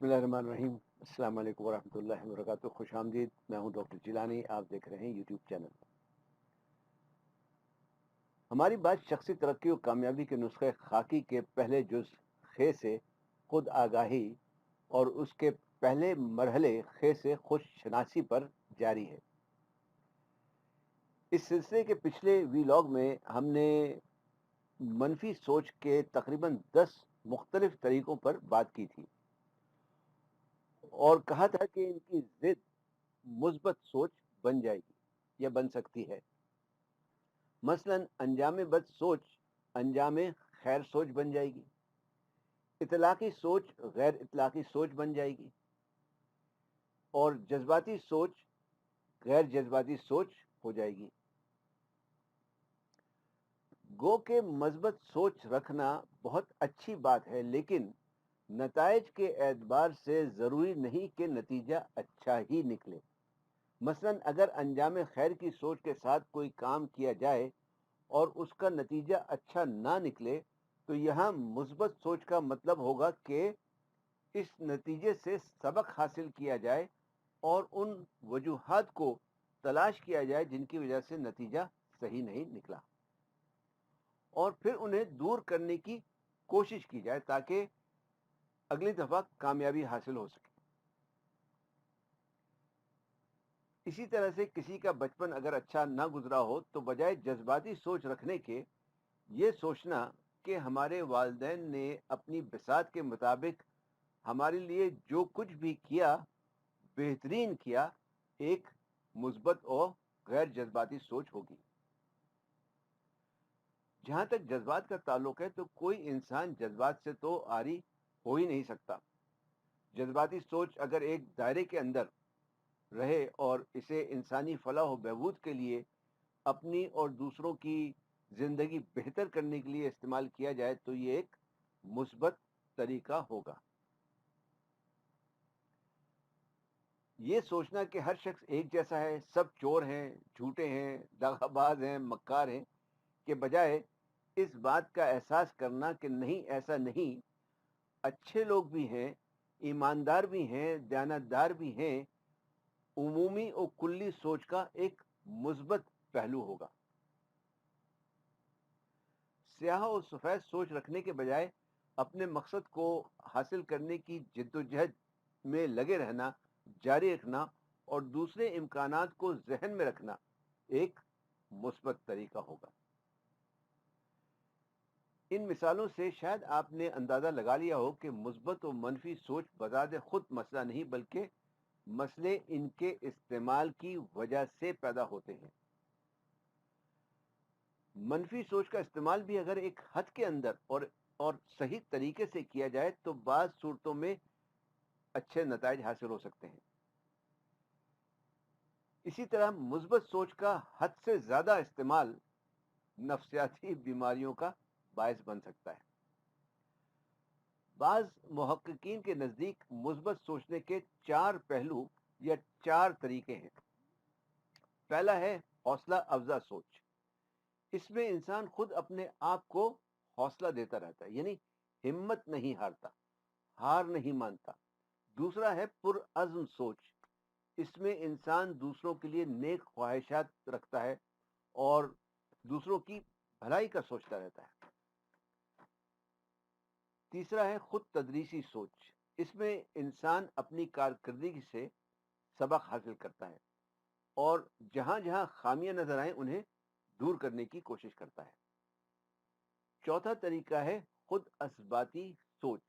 بسم اللہ الرحمن الرحیم۔ السلام علیکم ورحمۃ اللہ وبرکاتہ۔ خوش آمدید، میں ہوں ڈاکٹر جیلانی، آپ دیکھ رہے ہیں یوٹیوب چینل۔ ہماری بات شخصی ترقی و کامیابی کے نسخے خاکی کے پہلے جز خے سے خود آگاہی اور اس کے پہلے مرحلے خے سے خود شناسی پر جاری ہے۔ اس سلسلے کے پچھلے ویلاگ میں ہم نے منفی سوچ کے تقریباً 10 مختلف طریقوں پر بات کی تھی اور کہا تھا کہ ان کی ضد مثبت سوچ بن جائے گی یا بن سکتی ہے۔ مثلا انجام بد سوچ انجام خیر سوچ بن جائے گی، اطلاقی سوچ غیر اطلاقی سوچ بن جائے گی، اور جذباتی سوچ غیر جذباتی سوچ ہو جائے گی۔ گو کہ مثبت سوچ رکھنا بہت اچھی بات ہے، لیکن نتائج کے اعتبار سے ضروری نہیں کہ نتیجہ اچھا ہی نکلے۔ مثلا اگر انجام خیر کی سوچ کے ساتھ کوئی کام کیا جائے اور اس کا نتیجہ اچھا نہ نکلے تو یہاں مثبت سوچ کا مطلب ہوگا کہ اس نتیجے سے سبق حاصل کیا جائے اور ان وجوہات کو تلاش کیا جائے جن کی وجہ سے نتیجہ صحیح نہیں نکلا، اور پھر انہیں دور کرنے کی کوشش کی جائے تاکہ اگلی دفعہ کامیابی حاصل ہو سکے۔ اسی طرح سے کسی کا بچپن اگر اچھا نہ گزرا ہو تو بجائے جذباتی سوچ رکھنے کے یہ سوچنا کہ ہمارے والدین نے اپنی بساط کے مطابق ہمارے لیے جو کچھ بھی کیا بہترین کیا، ایک مثبت اور غیر جذباتی سوچ ہوگی۔ جہاں تک جذبات کا تعلق ہے تو کوئی انسان جذبات سے تو عاری ہو ہی نہیں سکتا۔ جذباتی سوچ اگر ایک دائرے کے اندر رہے اور اسے انسانی فلاح و بہبود کے لیے، اپنی اور دوسروں کی زندگی بہتر کرنے کے لیے استعمال کیا جائے تو یہ ایک مثبت طریقہ ہوگا۔ یہ سوچنا کہ ہر شخص ایک جیسا ہے، سب چور ہیں، جھوٹے ہیں، دغا باز ہیں، مکار ہیں، کے بجائے اس بات کا احساس کرنا کہ نہیں، ایسا نہیں، اچھے لوگ بھی ہیں، ایماندار بھی ہیں، دیانتدار بھی ہیں، عمومی اور کلی سوچ کا ایک مثبت پہلو ہوگا۔ سیاہ اور سفید سوچ رکھنے کے بجائے اپنے مقصد کو حاصل کرنے کی جدوجہد میں لگے رہنا جاری رکھنا اور دوسرے امکانات کو ذہن میں رکھنا ایک مثبت طریقہ ہوگا۔ ان مثالوں سے شاید آپ نے اندازہ لگا لیا ہو کہ مثبت و منفی سوچ بذات خود مسئلہ نہیں، بلکہ مسئلے ان کے استعمال کی وجہ سے پیدا ہوتے ہیں۔ منفی سوچ کا استعمال بھی اگر ایک حد کے اندر اور صحیح طریقے سے کیا جائے تو بعض صورتوں میں اچھے نتائج حاصل ہو سکتے ہیں۔ اسی طرح مثبت سوچ کا حد سے زیادہ استعمال نفسیاتی بیماریوں کا باعث بن سکتا ہے۔ بعض محققین کے نزدیک مثبت سوچنے کے 4 پہلو یا 4 طریقے ہیں۔ پہلا ہے حوصلہ افزا سوچ۔ اس میں انسان خود اپنے آپ کو حوصلہ دیتا رہتا ہے، یعنی ہمت نہیں ہارتا، ہار نہیں مانتا۔ دوسرا ہے پرعزم سوچ۔ اس میں انسان دوسروں کے لیے نیک خواہشات رکھتا ہے اور دوسروں کی بھلائی کا سوچتا رہتا ہے۔ تیسرا ہے خود تدریسی سوچ۔ اس میں انسان اپنی کارکردگی سے سبق حاصل کرتا ہے اور جہاں جہاں خامیاں نظر آئیں انہیں دور کرنے کی کوشش کرتا ہے۔ چوتھا طریقہ ہے خود اثباتی سوچ۔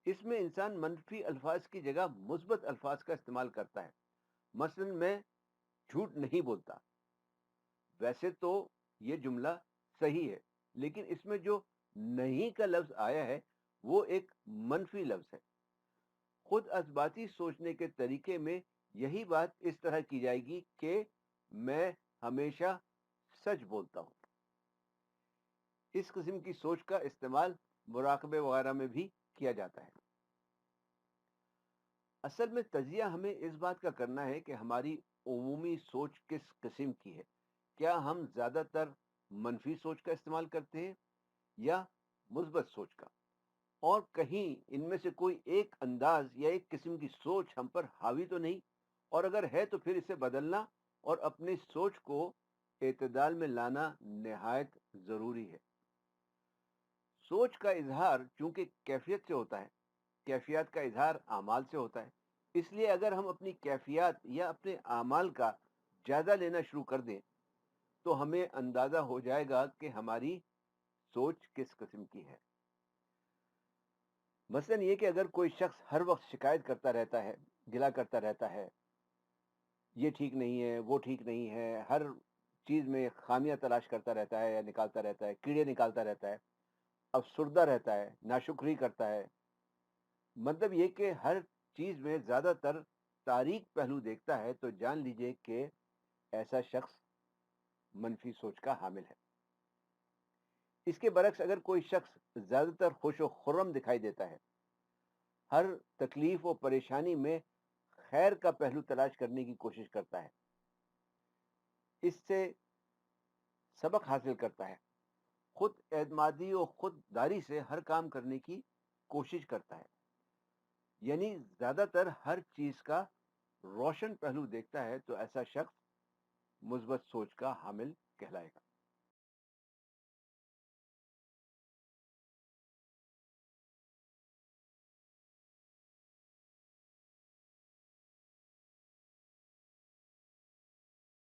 اس میں انسان منفی الفاظ کی جگہ مثبت الفاظ کا استعمال کرتا ہے۔ مثلا میں جھوٹ نہیں بولتا۔ ویسے تو یہ جملہ صحیح ہے، لیکن اس میں جو نہیں کا لفظ آیا ہے وہ ایک منفی لفظ ہے۔ خود اثباتی سوچنے کے طریقے میں یہی بات اس طرح کی جائے گی کہ میں ہمیشہ سچ بولتا ہوں۔ اس قسم کی سوچ کا استعمال مراقبے وغیرہ میں بھی کیا جاتا ہے۔ اصل میں تجزیہ ہمیں اس بات کا کرنا ہے کہ ہماری عمومی سوچ کس قسم کی ہے۔ کیا ہم زیادہ تر منفی سوچ کا استعمال کرتے ہیں یا مثبت سوچ کا؟ اور کہیں ان میں سے کوئی ایک انداز یا ایک قسم کی سوچ ہم پر حاوی تو نہیں، اور اگر ہے تو پھر اسے بدلنا اور اپنی سوچ کو اعتدال میں لانا نہایت ضروری ہے۔ سوچ کا اظہار چونکہ کیفیت سے ہوتا ہے، کیفیات کا اظہار اعمال سے ہوتا ہے، اس لیے اگر ہم اپنی کیفیات یا اپنے اعمال کا جائزہ لینا شروع کر دیں تو ہمیں اندازہ ہو جائے گا کہ ہماری سوچ کس قسم کی ہے۔ مثلاً یہ کہ اگر کوئی شخص ہر وقت شکایت کرتا رہتا ہے، گلہ کرتا رہتا ہے، یہ ٹھیک نہیں ہے، وہ ٹھیک نہیں ہے، ہر چیز میں خامیاں تلاش کرتا رہتا ہے یا نکالتا رہتا ہے، کیڑے نکالتا رہتا ہے، افسردہ رہتا ہے، ناشکری کرتا ہے، مطلب یہ کہ ہر چیز میں زیادہ تر تاریک پہلو دیکھتا ہے، تو جان لیجئے کہ ایسا شخص منفی سوچ کا حامل ہے۔ اس کے برعکس اگر کوئی شخص زیادہ تر خوش و خرم دکھائی دیتا ہے، ہر تکلیف و پریشانی میں خیر کا پہلو تلاش کرنے کی کوشش کرتا ہے، اس سے سبق حاصل کرتا ہے، خود اعتمادی و خود داری سے ہر کام کرنے کی کوشش کرتا ہے، یعنی زیادہ تر ہر چیز کا روشن پہلو دیکھتا ہے، تو ایسا شخص مثبت سوچ کا حامل کہلائے گا۔